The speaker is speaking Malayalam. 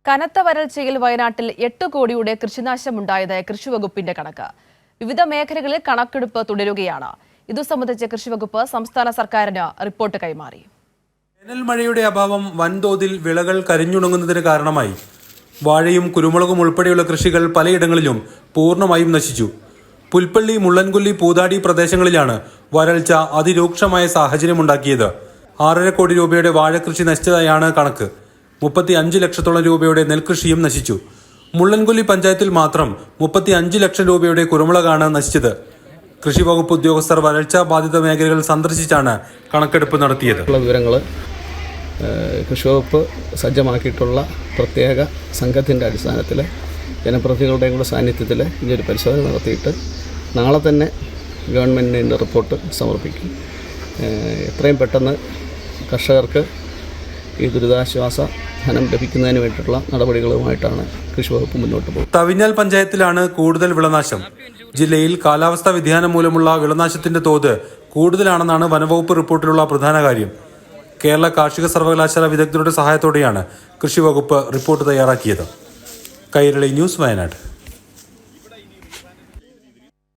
കനത്ത വരൾച്ചയിൽ വയനാട്ടിൽ 8 കോടിയുടെ കൃഷിനാശമുണ്ടായത് കൃഷിവകുപ്പിന്റെ കണക്ക്. വിവിധ മേഖലകളിൽ കണക്കെടുപ്പ് തുടരുകയാണ്. ഇതു സംബന്ധിച്ച് കൃഷിവകുപ്പ് സംസ്ഥാന സർക്കാരിന് റിപ്പോർട്ട് കൈമാറി. വേനൽ മഴയുടെ അഭാവം വൻതോതിൽ വിളകൾ കരിഞ്ഞുണങ്ങുന്നതിന് കാരണമായി. വാഴയും കുരുമുളകും ഉൾപ്പെടെയുള്ള കൃഷികൾ പലയിടങ്ങളിലും പൂർണ്ണമായും നശിച്ചു. പുൽപ്പള്ളി, മുള്ളൻകൊല്ലി, പൂതാടി പ്രദേശങ്ങളിലാണ് വരൾച്ച അതിരൂക്ഷമായ സാഹചര്യമുണ്ടാക്കിയത്. 6.5 കോടി രൂപയുടെ വാഴകൃഷി നശിച്ചതായാണ് കണക്ക്. 35 ലക്ഷത്തോളം രൂപയുടെ നെൽകൃഷിയും നശിച്ചു. മുള്ളൻകൊല്ലി പഞ്ചായത്തിൽ മാത്രം 35 ലക്ഷം രൂപയുടെ കുരുമുളകാണ് നശിച്ചത്. കൃഷി വകുപ്പ് ഉദ്യോഗസ്ഥർ വരൾച്ചാ ബാധിത മേഖലകൾ സന്ദർശിച്ചാണ് കണക്കെടുപ്പ് നടത്തിയത്. വിവരങ്ങൾ കൃഷിവകുപ്പ് സജ്ജമാക്കിയിട്ടുള്ള പ്രത്യേക സംഘത്തിൻ്റെ അടിസ്ഥാനത്തിൽ ജനപ്രതിനിധികളുടെയും കൂടെ സാന്നിധ്യത്തിൽ ഇതൊരു പരിശോധന നടത്തിയിട്ട് നാളെ തന്നെ ഗവൺമെൻറ്റിൻ്റെ റിപ്പോർട്ട് സമർപ്പിക്കും. എത്രയും പെട്ടെന്ന് കർഷകർക്ക് ഈ ദുരിതാശ്വാസ ധനം ലഭിക്കുന്നതിന് വേണ്ടിയിട്ടുള്ള നടപടികളുമായിട്ടാണ് കൃഷിവകുപ്പ് മുന്നോട്ട് പോകുന്നത്. തവിഞ്ഞാൽ പഞ്ചായത്തിലാണ് കൂടുതൽ വിളനാശം. ജില്ലയിൽ കാലാവസ്ഥാ വ്യതിയാനം മൂലമുള്ള വിളനാശത്തിന്റെ തോത് കൂടുതലാണെന്നാണ് വനവകുപ്പ് റിപ്പോർട്ടിലുള്ള പ്രധാന കാര്യം. കേരള കാർഷിക സർവകലാശാല വിദഗ്ധരുടെ സഹായത്തോടെയാണ് കൃഷിവകുപ്പ് റിപ്പോർട്ട് തയ്യാറാക്കിയത്. കൈരളി ന്യൂസ്, വയനാട്.